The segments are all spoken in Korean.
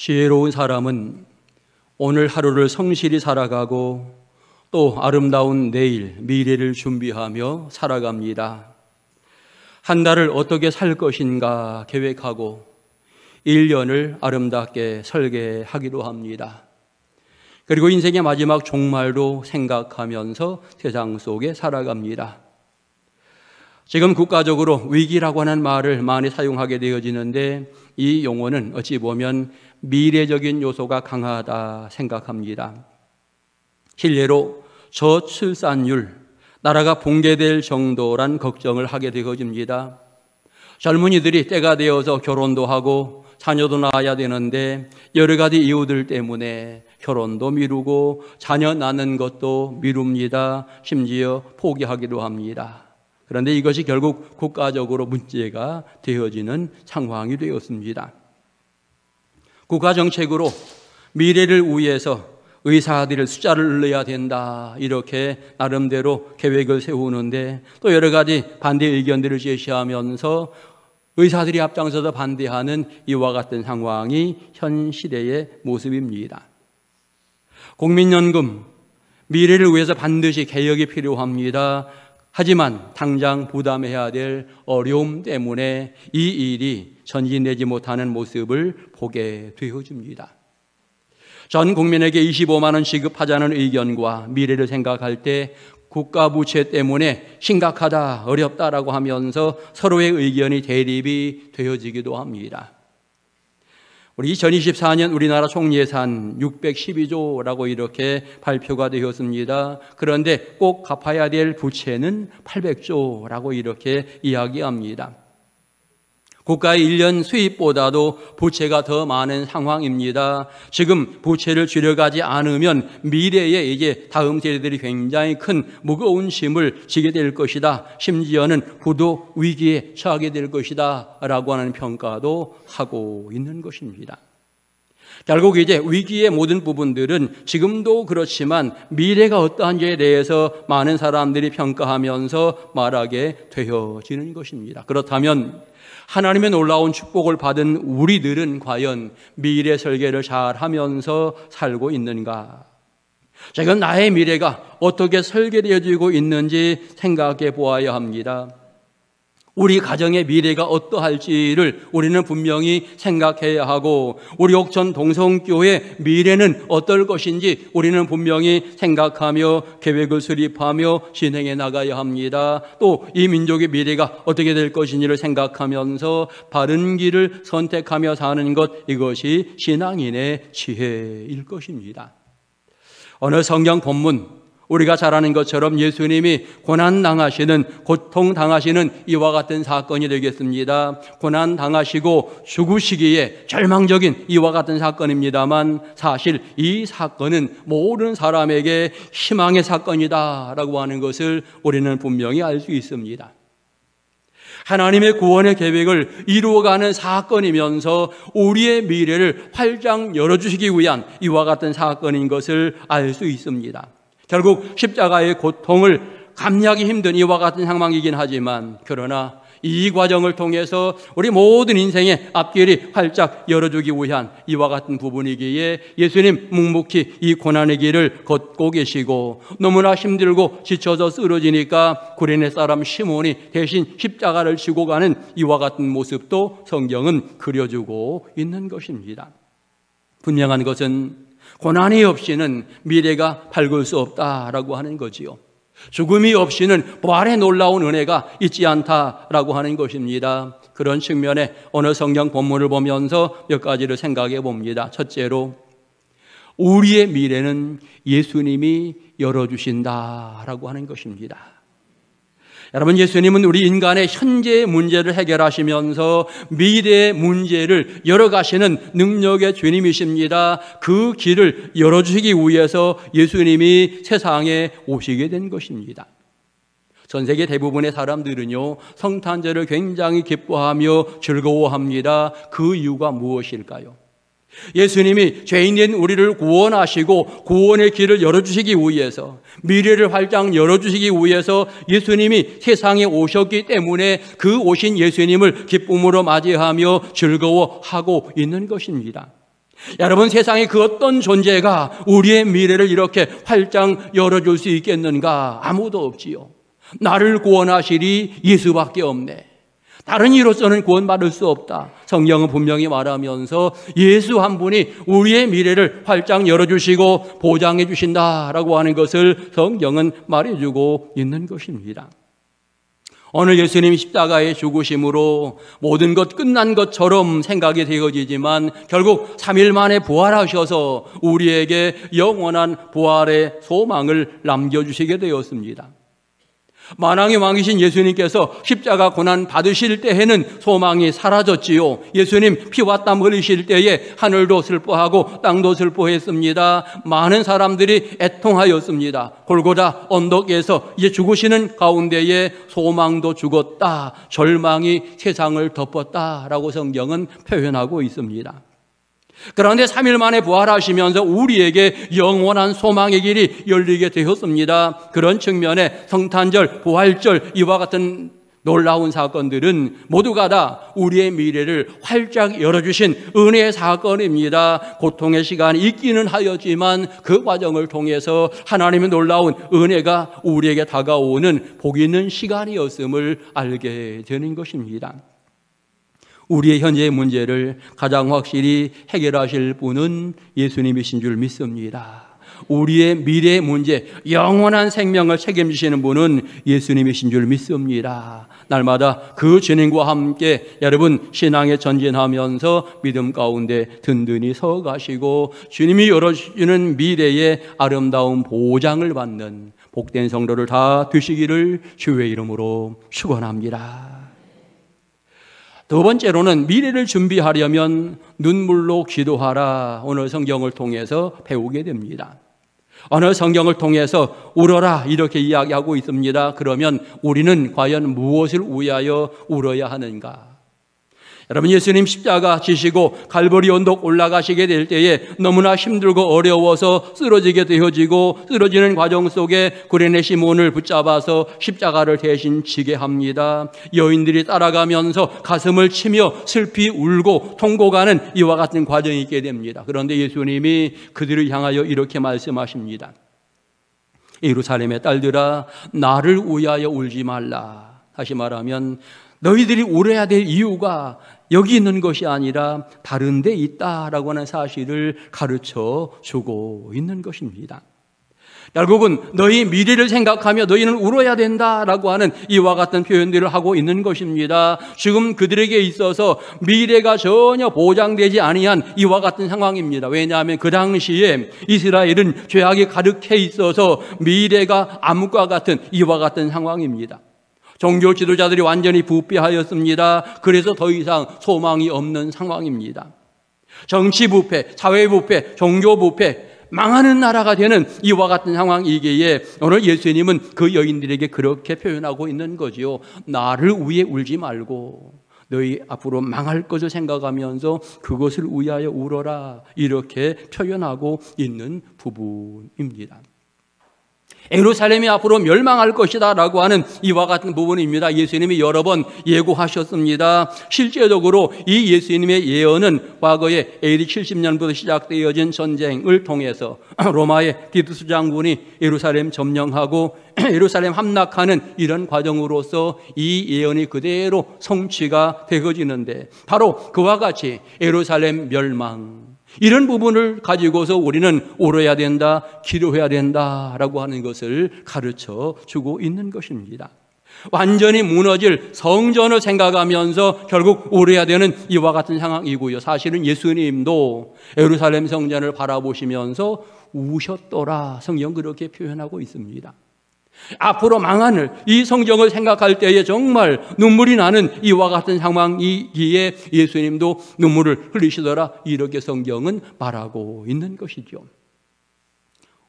지혜로운 사람은 오늘 하루를 성실히 살아가고 또 아름다운 내일, 미래를 준비하며 살아갑니다. 한 달을 어떻게 살 것인가 계획하고 1년을 아름답게 설계하기도 합니다. 그리고 인생의 마지막 종말도 생각하면서 세상 속에 살아갑니다. 지금 국가적으로 위기라고 하는 말을 많이 사용하게 되어지는데 이 용어는 어찌 보면 미래적인 요소가 강하다 생각합니다. 실례로 저출산율, 나라가 붕괴될 정도란 걱정을 하게 되어집니다. 젊은이들이 때가 되어서 결혼도 하고 자녀도 낳아야 되는데 여러 가지 이유들 때문에 결혼도 미루고 자녀 낳는 것도 미룹니다. 심지어 포기하기도 합니다. 그런데 이것이 결국 국가적으로 문제가 되어지는 상황이 되었습니다. 국가정책으로 미래를 위해서 의사들의 숫자를 늘려야 된다 이렇게 나름대로 계획을 세우는데 또 여러 가지 반대 의견들을 제시하면서 의사들이 앞장서서 반대하는 이와 같은 상황이 현 시대의 모습입니다. 국민연금, 미래를 위해서 반드시 개혁이 필요합니다. 하지만 당장 부담해야 될 어려움 때문에 이 일이 전진되지 못하는 모습을 보게 되어집니다. 전 국민에게 25만 원 지급하자는 의견과 미래를 생각할 때 국가 부채 때문에 심각하다, 어렵다라고 하면서 서로의 의견이 대립이 되어지기도 합니다. 우리 2024년 우리나라 총예산 612조라고 이렇게 발표가 되었습니다. 그런데 꼭 갚아야 될 부채는 800조라고 이렇게 이야기합니다. 국가의 1년 수입보다도 부채가 더 많은 상황입니다. 지금 부채를 줄여가지 않으면 미래에 이제 다음 세대들이 굉장히 큰 무거운 짐을 지게 될 것이다. 심지어는 부도 위기에 처하게 될 것이다 라고 하는 평가도 하고 있는 것입니다. 결국 이제 위기의 모든 부분들은 지금도 그렇지만 미래가 어떠한지에 대해서 많은 사람들이 평가하면서 말하게 되어지는 것입니다. 그렇다면 하나님의 놀라운 축복을 받은 우리들은 과연 미래 설계를 잘 하면서 살고 있는가? 지금 나의 미래가 어떻게 설계되어지고 있는지 생각해 보아야 합니다. 우리 가정의 미래가 어떠할지를 우리는 분명히 생각해야 하고 우리 옥천 동성교회 미래는 어떨 것인지 우리는 분명히 생각하며 계획을 수립하며 진행해 나가야 합니다. 또 이 민족의 미래가 어떻게 될 것인지를 생각하면서 바른 길을 선택하며 사는 것, 이것이 신앙인의 지혜일 것입니다. 어느 성경 본문 우리가 잘 아는 것처럼 예수님이 고난당하시는, 고통당하시는 이와 같은 사건이 되겠습니다. 고난당하시고 죽으시기에 절망적인 이와 같은 사건입니다만 사실 이 사건은 모든 사람에게 희망의 사건이다라고 하는 것을 우리는 분명히 알 수 있습니다. 하나님의 구원의 계획을 이루어가는 사건이면서 우리의 미래를 활짝 열어주시기 위한 이와 같은 사건인 것을 알 수 있습니다. 결국 십자가의 고통을 감내하기 힘든 이와 같은 상황이긴 하지만 그러나 이 과정을 통해서 우리 모든 인생의 앞길이 활짝 열어주기 위한 이와 같은 부분이기에 예수님 묵묵히 이 고난의 길을 걷고 계시고 너무나 힘들고 지쳐서 쓰러지니까 구레네 사람 시몬이 대신 십자가를 지고 가는 이와 같은 모습도 성경은 그려주고 있는 것입니다. 분명한 것은 고난이 없이는 미래가 밝을 수 없다라고 하는 거지요. 죽음이 없이는 부활의 놀라운 은혜가 있지 않다라고 하는 것입니다. 그런 측면에 오늘 성경 본문을 보면서 몇 가지를 생각해 봅니다. 첫째로 우리의 미래는 예수님이 열어주신다라고 하는 것입니다. 여러분, 예수님은 우리 인간의 현재의 문제를 해결하시면서 미래의 문제를 열어가시는 능력의 주님이십니다. 그 길을 열어주시기 위해서 예수님이 세상에 오시게 된 것입니다. 전 세계 대부분의 사람들은요, 성탄절을 굉장히 기뻐하며 즐거워합니다. 그 이유가 무엇일까요? 예수님이 죄인인 우리를 구원하시고 구원의 길을 열어주시기 위해서, 미래를 활짝 열어주시기 위해서 예수님이 세상에 오셨기 때문에 그 오신 예수님을 기쁨으로 맞이하며 즐거워하고 있는 것입니다. 여러분, 세상에 그 어떤 존재가 우리의 미래를 이렇게 활짝 열어줄 수 있겠는가? 아무도 없지요. 나를 구원하시리 예수밖에 없네. 다른 이로서는 구원받을 수 없다. 성경은 분명히 말하면서 예수 한 분이 우리의 미래를 활짝 열어주시고 보장해 주신다라고 하는 것을 성경은 말해주고 있는 것입니다. 오늘 예수님 십자가의 죽으심으로 모든 것 끝난 것처럼 생각이 되어지지만 결국 3일 만에 부활하셔서 우리에게 영원한 부활의 소망을 남겨주시게 되었습니다. 만왕의 왕이신 예수님께서 십자가 고난 받으실 때에는 소망이 사라졌지요. 예수님 피와 땀 흘리실 때에 하늘도 슬퍼하고 땅도 슬퍼했습니다. 많은 사람들이 애통하였습니다. 골고다 언덕에서 이제 죽으시는 가운데에 소망도 죽었다, 절망이 세상을 덮었다라고 성경은 표현하고 있습니다. 그런데 3일 만에 부활하시면서 우리에게 영원한 소망의 길이 열리게 되었습니다. 그런 측면에 성탄절, 부활절 이와 같은 놀라운 사건들은 모두가 다 우리의 미래를 활짝 열어주신 은혜의 사건입니다. 고통의 시간이 있기는 하였지만 그 과정을 통해서 하나님의 놀라운 은혜가 우리에게 다가오는 복 있는 시간이었음을 알게 되는 것입니다. 우리의 현재의 문제를 가장 확실히 해결하실 분은 예수님이신 줄 믿습니다. 우리의 미래의 문제, 영원한 생명을 책임지시는 분은 예수님이신 줄 믿습니다. 날마다 그 주님과 함께 여러분 신앙에 전진하면서 믿음 가운데 든든히 서 가시고 주님이 열어주시는 미래의 아름다운 보장을 받는 복된 성도를 다 되시기를 주의 이름으로 축원합니다. 두 번째로는 미래를 준비하려면 눈물로 기도하라. 오늘 성경을 통해서 배우게 됩니다. 오늘 성경을 통해서 울어라 이렇게 이야기하고 있습니다. 그러면 우리는 과연 무엇을 위하여 울어야 하는가? 여러분, 예수님 십자가 지시고 갈보리 언덕 올라가시게 될 때에 너무나 힘들고 어려워서 쓰러지게 되어지고 쓰러지는 과정 속에 구레네 시몬을 붙잡아서 십자가를 대신 지게 합니다. 여인들이 따라가면서 가슴을 치며 슬피 울고 통곡하는 이와 같은 과정이 있게 됩니다. 그런데 예수님이 그들을 향하여 이렇게 말씀하십니다. 예루살렘의 딸들아, 나를 위하여 울지 말라. 다시 말하면 너희들이 울어야 될 이유가 여기 있는 것이 아니라 다른 데 있다라고 하는 사실을 가르쳐 주고 있는 것입니다. 결국은 너희 미래를 생각하며 너희는 울어야 된다라고 하는 이와 같은 표현들을 하고 있는 것입니다. 지금 그들에게 있어서 미래가 전혀 보장되지 아니한 이와 같은 상황입니다. 왜냐하면 그 당시에 이스라엘은 죄악이 가득해 있어서 미래가 암흑과 같은 이와 같은 상황입니다. 종교 지도자들이 완전히 부패하였습니다. 그래서 더 이상 소망이 없는 상황입니다. 정치 부패, 사회 부패, 종교 부패, 망하는 나라가 되는 이와 같은 상황이기에 오늘 예수님은 그 여인들에게 그렇게 표현하고 있는 거지요. 나를 위해 울지 말고 너희 앞으로 망할 것을 생각하면서 그것을 위하여 울어라, 이렇게 표현하고 있는 부분입니다. 예루살렘이 앞으로 멸망할 것이다 라고 하는 이와 같은 부분입니다. 예수님이 여러 번 예고하셨습니다. 실제적으로 이 예수님의 예언은 과거에 AD 70년부터 시작되어진 전쟁을 통해서 로마의 디두스 장군이 예루살렘 점령하고 예루살렘 함락하는 이런 과정으로서 이 예언이 그대로 성취가 되어지는데, 바로 그와 같이 예루살렘 멸망, 이런 부분을 가지고서 우리는 울어야 된다, 기도해야 된다라고 하는 것을 가르쳐 주고 있는 것입니다. 완전히 무너질 성전을 생각하면서 결국 울어야 되는 이와 같은 상황이고요. 사실은 예수님도 예루살렘 성전을 바라보시면서 우셨더라, 성경 그렇게 표현하고 있습니다. 앞으로 망하는 이 성경을 생각할 때에 정말 눈물이 나는 이와 같은 상황이기에 예수님도 눈물을 흘리시더라, 이렇게 성경은 말하고 있는 것이죠.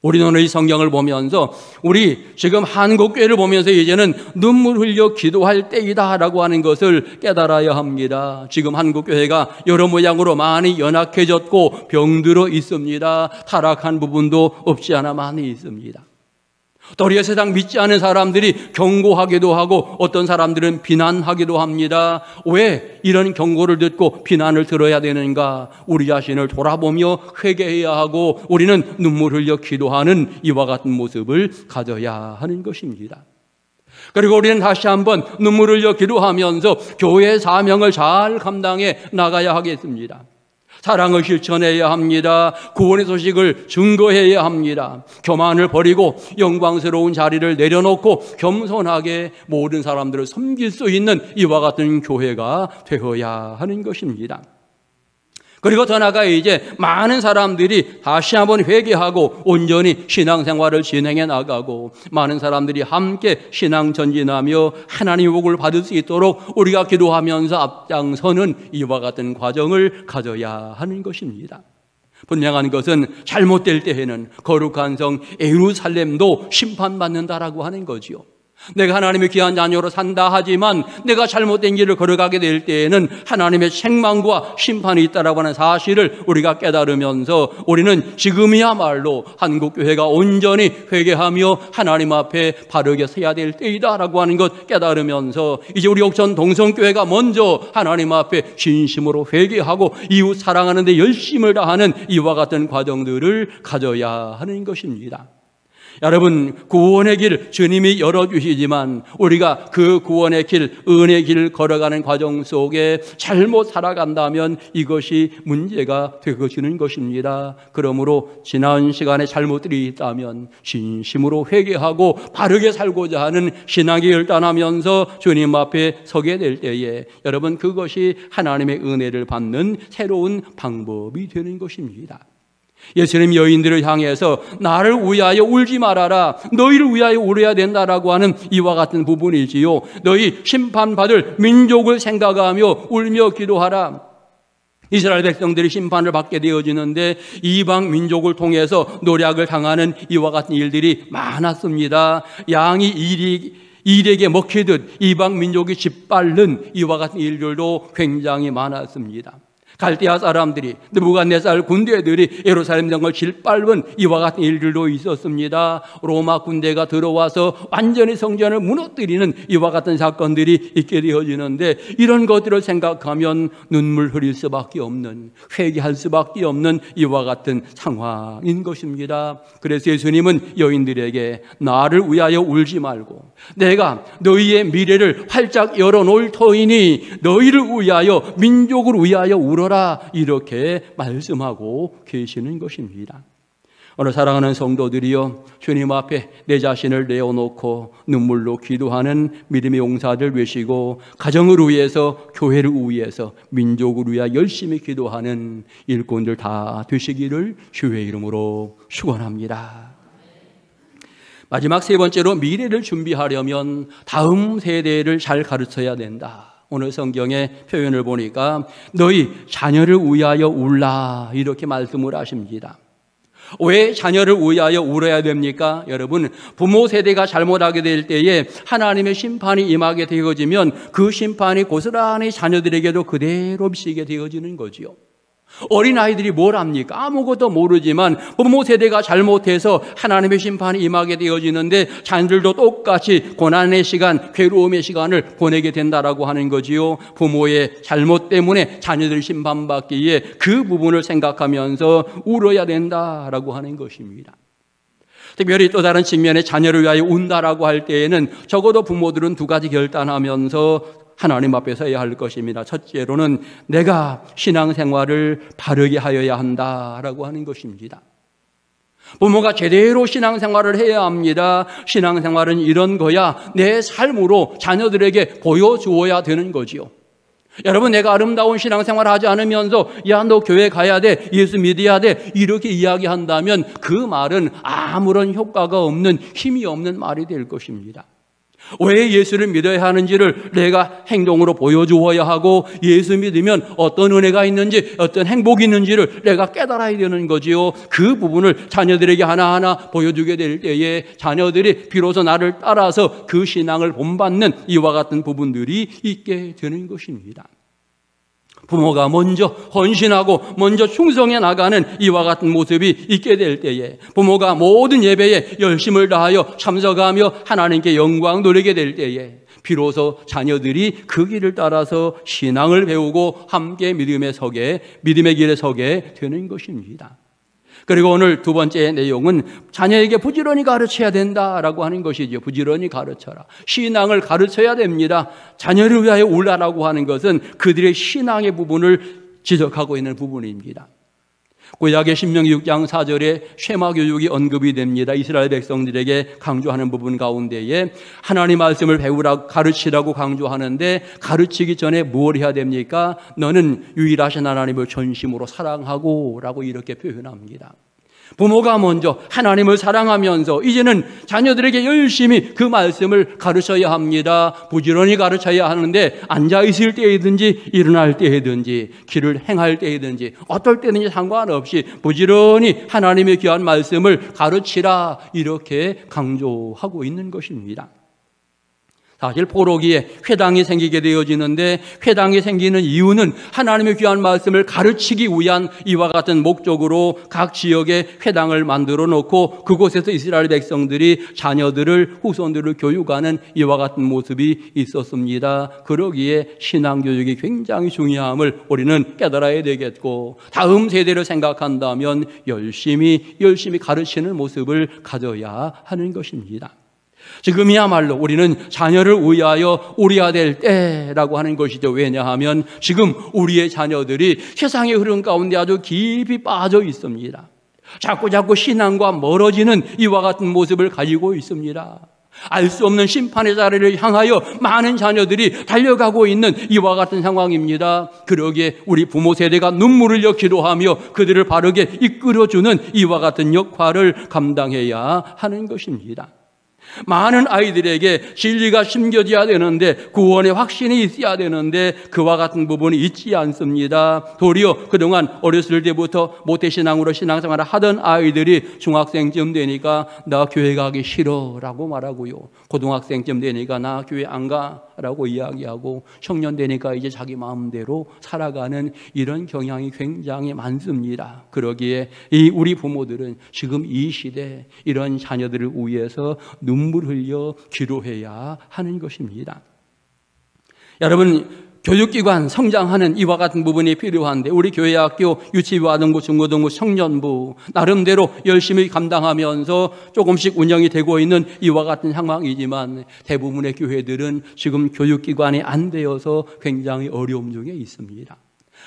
우리는 오늘 이 성경을 보면서 우리 지금 한국교회를 보면서 이제는 눈물 흘려 기도할 때이다라고 하는 것을 깨달아야 합니다. 지금 한국교회가 여러 모양으로 많이 연약해졌고 병들어 있습니다. 타락한 부분도 없지 않아 많이 있습니다. 도리어 세상 믿지 않은 사람들이 경고하기도 하고 어떤 사람들은 비난하기도 합니다. 왜 이런 경고를 듣고 비난을 들어야 되는가? 우리 자신을 돌아보며 회개해야 하고 우리는 눈물 흘려 기도하는 이와 같은 모습을 가져야 하는 것입니다. 그리고 우리는 다시 한번 눈물 흘려 기도하면서 교회의 사명을 잘 감당해 나가야 하겠습니다. 사랑을 실천해야 합니다. 구원의 소식을 증거해야 합니다. 교만을 버리고 영광스러운 자리를 내려놓고 겸손하게 모든 사람들을 섬길 수 있는 이와 같은 교회가 되어야 하는 것입니다. 그리고 더 나아가 이제 많은 사람들이 다시 한번 회개하고 온전히 신앙생활을 진행해 나가고 많은 사람들이 함께 신앙 전진하며 하나님의 복을 받을 수 있도록 우리가 기도하면서 앞장서는 이와 같은 과정을 가져야 하는 것입니다. 분명한 것은 잘못될 때에는 거룩한 성 예루살렘도 심판받는다라고 하는 거지요. 내가 하나님의 귀한 자녀로 산다 하지만 내가 잘못된 길을 걸어가게 될 때에는 하나님의 책망과 심판이 있다라고 하는 사실을 우리가 깨달으면서 우리는 지금이야말로 한국교회가 온전히 회개하며 하나님 앞에 바르게 서야 될 때이다라고 하는 것 깨달으면서 이제 우리 옥천 동성교회가 먼저 하나님 앞에 진심으로 회개하고 이웃 사랑하는 데 열심을 다하는 이와 같은 과정들을 가져야 하는 것입니다. 여러분, 구원의 길 주님이 열어주시지만 우리가 그 구원의 길, 은혜의 길 걸어가는 과정 속에 잘못 살아간다면 이것이 문제가 되어지는 것입니다. 그러므로 지난 시간에 잘못들이 있다면 진심으로 회개하고 바르게 살고자 하는 신앙이 결단하면서 주님 앞에 서게 될 때에 여러분, 그것이 하나님의 은혜를 받는 새로운 방법이 되는 것입니다. 예수님 여인들을 향해서 나를 위하여 울지 말아라, 너희를 위하여 울어야 된다라고 하는 이와 같은 부분이지요. 너희 심판받을 민족을 생각하며 울며 기도하라. 이스라엘 백성들이 심판을 받게 되어지는데 이방 민족을 통해서 노략을 당하는 이와 같은 일들이 많았습니다. 양이 일에게 먹히듯 이방 민족이 짓밟는 이와 같은 일들도 굉장히 많았습니다. 갈대아 사람들이, 느부갓네살 군대들이 예루살렘 성을 짓밟은 이와 같은 일들도 있었습니다. 로마 군대가 들어와서 완전히 성전을 무너뜨리는 이와 같은 사건들이 있게 되어지는데 이런 것들을 생각하면 눈물 흘릴 수밖에 없는, 회개할 수밖에 없는 이와 같은 상황인 것입니다. 그래서 예수님은 여인들에게 나를 위하여 울지 말고 내가 너희의 미래를 활짝 열어놓을 터이니 너희를 위하여, 민족을 위하여 울어라, 이렇게 말씀하고 계시는 것입니다. 오늘 사랑하는 성도들이여, 주님 앞에 내 자신을 내어놓고 눈물로 기도하는 믿음의 용사들 되시고 가정을 위해서, 교회를 위해서, 민족을 위하여 열심히 기도하는 일꾼들 다 되시기를 주의 이름으로 축원합니다. 마지막 세 번째로, 미래를 준비하려면 다음 세대를 잘 가르쳐야 된다. 오늘 성경의 표현을 보니까 너희 자녀를 위하여 울라, 이렇게 말씀을 하십니다. 왜 자녀를 위하여 울어야 됩니까? 여러분, 부모 세대가 잘못하게 될 때에 하나님의 심판이 임하게 되어지면 그 심판이 고스란히 자녀들에게도 그대로 미치게 되어지는 거지요. 어린아이들이 뭘 합니까? 아무것도 모르지만 부모 세대가 잘못해서 하나님의 심판이 임하게 되어지는데 자녀들도 똑같이 고난의 시간, 괴로움의 시간을 보내게 된다라고 하는 거지요. 부모의 잘못 때문에 자녀들이 심판받기에 그 부분을 생각하면서 울어야 된다라고 하는 것입니다. 특별히 또 다른 측면에 자녀를 위하여 운다라고 할 때에는 적어도 부모들은 두 가지 결단하면서 하나님 앞에 서야 할 것입니다. 첫째로는 내가 신앙생활을 바르게 하여야 한다라고 하는 것입니다. 부모가 제대로 신앙생활을 해야 합니다. 신앙생활은 이런 거야 내 삶으로 자녀들에게 보여주어야 되는 거지요. 여러분, 내가 아름다운 신앙생활을 하지 않으면서 야, 너 교회 가야 돼, 예수 믿어야 돼, 이렇게 이야기한다면 그 말은 아무런 효과가 없는, 힘이 없는 말이 될 것입니다. 왜 예수를 믿어야 하는지를 내가 행동으로 보여주어야 하고, 예수 믿으면 어떤 은혜가 있는지, 어떤 행복이 있는지를 내가 깨달아야 되는 거지요. 그 부분을 자녀들에게 하나하나 보여주게 될 때에 자녀들이 비로소 나를 따라서 그 신앙을 본받는 이와 같은 부분들이 있게 되는 것입니다. 부모가 먼저 헌신하고 먼저 충성해 나가는 이와 같은 모습이 있게 될 때에, 부모가 모든 예배에 열심을 다하여 참석하며 하나님께 영광 돌리게 될 때에 비로소 자녀들이 그 길을 따라서 신앙을 배우고 함께 믿음의 길에 서게 되는 것입니다. 그리고 오늘 두 번째 내용은 자녀에게 부지런히 가르쳐야 된다라고 하는 것이죠. 부지런히 가르쳐라. 신앙을 가르쳐야 됩니다. 자녀를 위하여 울라라고 하는 것은 그들의 신앙의 부분을 지적하고 있는 부분입니다. 구약의 신명기 6장 4절에 쉐마 교육이 언급이 됩니다. 이스라엘 백성들에게 강조하는 부분 가운데에 하나님 말씀을 배우라고 가르치라고 강조하는데, 가르치기 전에 뭘 해야 됩니까? 너는 유일하신 하나님을 전심으로 사랑하고 라고 이렇게 표현합니다. 부모가 먼저 하나님을 사랑하면서 이제는 자녀들에게 열심히 그 말씀을 가르쳐야 합니다. 부지런히 가르쳐야 하는데, 앉아있을 때이든지 일어날 때이든지 길을 행할 때이든지 어떨 때든지 상관없이 부지런히 하나님의 귀한 말씀을 가르치라, 이렇게 강조하고 있는 것입니다. 사실 포로기에 회당이 생기게 되어지는데, 회당이 생기는 이유는 하나님의 귀한 말씀을 가르치기 위한 이와 같은 목적으로 각 지역에 회당을 만들어 놓고 그곳에서 이스라엘 백성들이 자녀들을, 후손들을 교육하는 이와 같은 모습이 있었습니다. 그러기에 신앙교육이 굉장히 중요함을 우리는 깨달아야 되겠고, 다음 세대를 생각한다면 열심히 가르치는 모습을 가져야 하는 것입니다. 지금이야말로 우리는 자녀를 위하여 우려야 될 때라고 하는 것이죠. 왜냐하면 지금 우리의 자녀들이 세상의 흐름 가운데 아주 깊이 빠져 있습니다. 자꾸 신앙과 멀어지는 이와 같은 모습을 가지고 있습니다. 알 수 없는 심판의 자리를 향하여 많은 자녀들이 달려가고 있는 이와 같은 상황입니다. 그러기에 우리 부모 세대가 눈물을 흘려 기도하며 그들을 바르게 이끌어주는 이와 같은 역할을 감당해야 하는 것입니다. 많은 아이들에게 진리가 심겨져야 되는데, 구원의 확신이 있어야 되는데 그와 같은 부분이 있지 않습니다. 도리어 그동안 어렸을 때부터 모태신앙으로 신앙생활을 하던 아이들이 중학생쯤 되니까 나 교회 가기 싫어라고 말하고요, 고등학생쯤 되니까 나 교회 안 가라고 이야기하고, 청년 되니까 이제 자기 마음대로 살아가는 이런 경향이 굉장히 많습니다. 그러기에 우리 부모들은 지금 이 시대 이런 자녀들을 위해서 눈물 흘려 기도해야 하는 것입니다. 여러분, 교육기관 성장하는 이와 같은 부분이 필요한데, 우리 교회 학교 유치부, 아동부, 중고등부, 청년부 나름대로 열심히 감당하면서 조금씩 운영이 되고 있는 이와 같은 상황이지만, 대부분의 교회들은 지금 교육기관이 안 되어서 굉장히 어려움 중에 있습니다.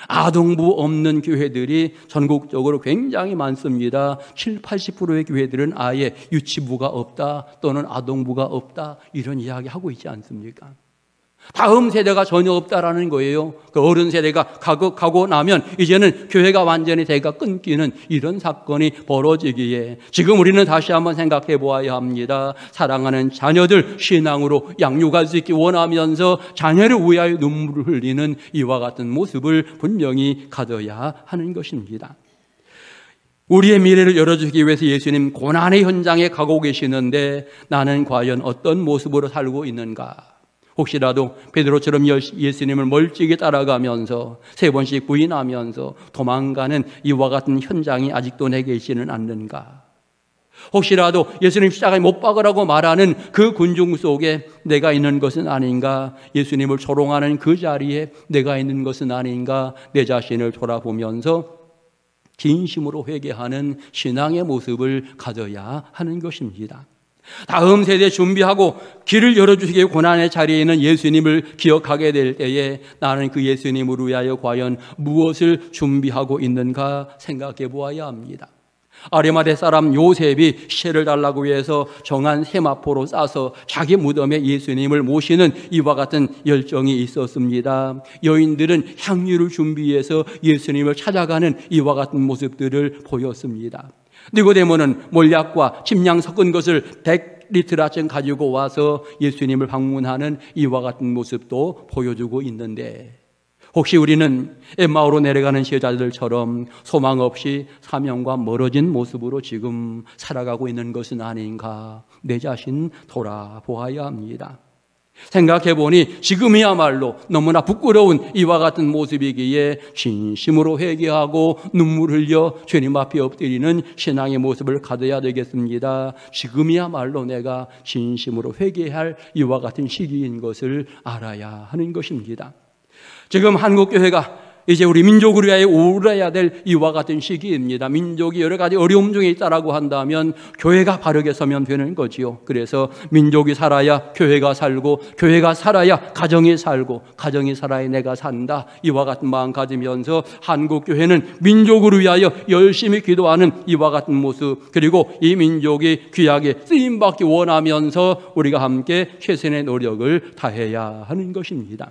아동부 없는 교회들이 전국적으로 굉장히 많습니다. 70-80%의 교회들은 아예 유치부가 없다 또는 아동부가 없다, 이런 이야기 하고 있지 않습니까? 다음 세대가 전혀 없다라는 거예요. 그 어른 세대가 가고 나면 이제는 교회가 완전히 대가 끊기는 이런 사건이 벌어지기에, 지금 우리는 다시 한번 생각해 보아야 합니다. 사랑하는 자녀들 신앙으로 양육할 수 있기 원하면서 자녀를 위하여 눈물을 흘리는 이와 같은 모습을 분명히 가져야 하는 것입니다. 우리의 미래를 열어주기 위해서 예수님 고난의 현장에 가고 계시는데, 나는 과연 어떤 모습으로 살고 있는가? 혹시라도 베드로처럼 예수님을 멀찍이 따라가면서 3번씩 부인하면서 도망가는 이와 같은 현장이 아직도 내게 있지는 않는가? 혹시라도 예수님 십자가에 못 박으라고 말하는 그 군중 속에 내가 있는 것은 아닌가? 예수님을 조롱하는 그 자리에 내가 있는 것은 아닌가? 내 자신을 돌아보면서 진심으로 회개하는 신앙의 모습을 가져야 하는 것입니다. 다음 세대 준비하고 길을 열어주시기에 고난의 자리에 있는 예수님을 기억하게 될 때에, 나는 그 예수님을 위하여 과연 무엇을 준비하고 있는가 생각해 보아야 합니다. 아리마대 사람 요셉이 시체를 달라고 해서 정한 세마포로 싸서 자기 무덤에 예수님을 모시는 이와 같은 열정이 있었습니다. 여인들은 향유를 준비해서 예수님을 찾아가는 이와 같은 모습들을 보였습니다. 니고데모는 몰약과 침량 섞은 것을 100리터라쯤 가지고 와서 예수님을 방문하는 이와 같은 모습도 보여주고 있는데, 혹시 우리는 엠마오로 내려가는 제자들처럼 소망 없이 사명과 멀어진 모습으로 지금 살아가고 있는 것은 아닌가? 내 자신 돌아보아야 합니다. 생각해보니 지금이야말로 너무나 부끄러운 이와 같은 모습이기에 진심으로 회개하고 눈물 흘려 주님 앞에 엎드리는 신앙의 모습을 가져야 되겠습니다. 지금이야말로 내가 진심으로 회개할 이와 같은 시기인 것을 알아야 하는 것입니다. 지금 한국교회가 이제 우리 민족을 위하여 오르야 될 이와 같은 시기입니다. 민족이 여러 가지 어려움 중에 있다라고 한다면 교회가 바르게 서면 되는 거지요. 그래서 민족이 살아야 교회가 살고, 교회가 살아야 가정이 살고, 가정이 살아야 내가 산다. 이와 같은 마음 가지면서 한국교회는 민족을 위하여 열심히 기도하는 이와 같은 모습, 그리고 이 민족이 귀하게 쓰임받기 원하면서 우리가 함께 최선의 노력을 다해야 하는 것입니다.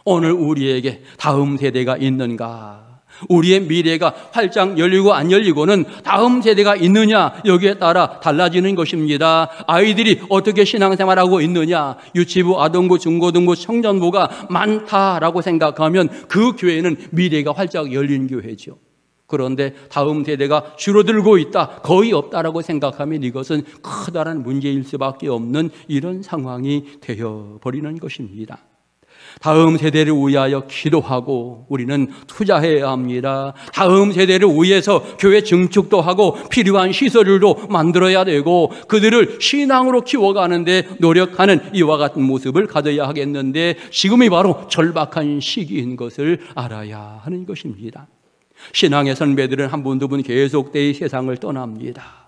오늘 우리에게 다음 세대가 있는가? 우리의 미래가 활짝 열리고 안 열리고는 다음 세대가 있느냐, 여기에 따라 달라지는 것입니다. 아이들이 어떻게 신앙생활하고 있느냐, 유치부, 아동부, 중고등부, 청년부가 많다라고 생각하면 그 교회는 미래가 활짝 열린 교회죠. 그런데 다음 세대가 줄어들고 있다, 거의 없다라고 생각하면 이것은 커다란 문제일 수밖에 없는 이런 상황이 되어버리는 것입니다. 다음 세대를 위하여 기도하고 우리는 투자해야 합니다. 다음 세대를 위해서 교회 증축도 하고 필요한 시설들도 만들어야 되고 그들을 신앙으로 키워가는데 노력하는 이와 같은 모습을 가져야 하겠는데 지금이 바로 절박한 시기인 것을 알아야 하는 것입니다. 신앙의 선배들은 한 분 두 분 계속되이 세상을 떠납니다.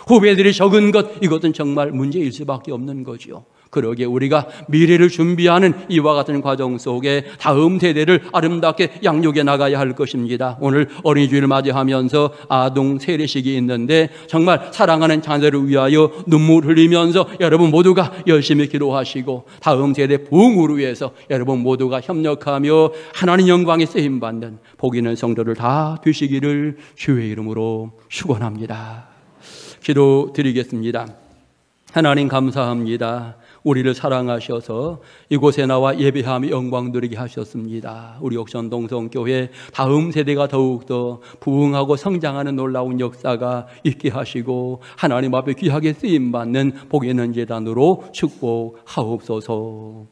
후배들이 적은 것, 이것은 정말 문제일 수밖에 없는 거죠. 그러기에 우리가 미래를 준비하는 이와 같은 과정 속에 다음 세대를 아름답게 양육해 나가야 할 것입니다. 오늘 어린이주일을 맞이하면서 아동 세례식이 있는데 정말 사랑하는 자녀를 위하여 눈물 흘리면서 여러분 모두가 열심히 기도하시고 다음 세대 부흥을 위해서 여러분 모두가 협력하며 하나님 영광에 쓰임받는 복 있는 성도를 다 되시기를 주의 이름으로 축원합니다. 기도드리겠습니다. 하나님 감사합니다. 우리를 사랑하셔서 이곳에 나와 예배하며 영광 드리게 하셨습니다. 우리 옥천동성교회 다음 세대가 더욱더 부흥하고 성장하는 놀라운 역사가 있게 하시고 하나님 앞에 귀하게 쓰임받는 복 있는 제단으로 축복하옵소서.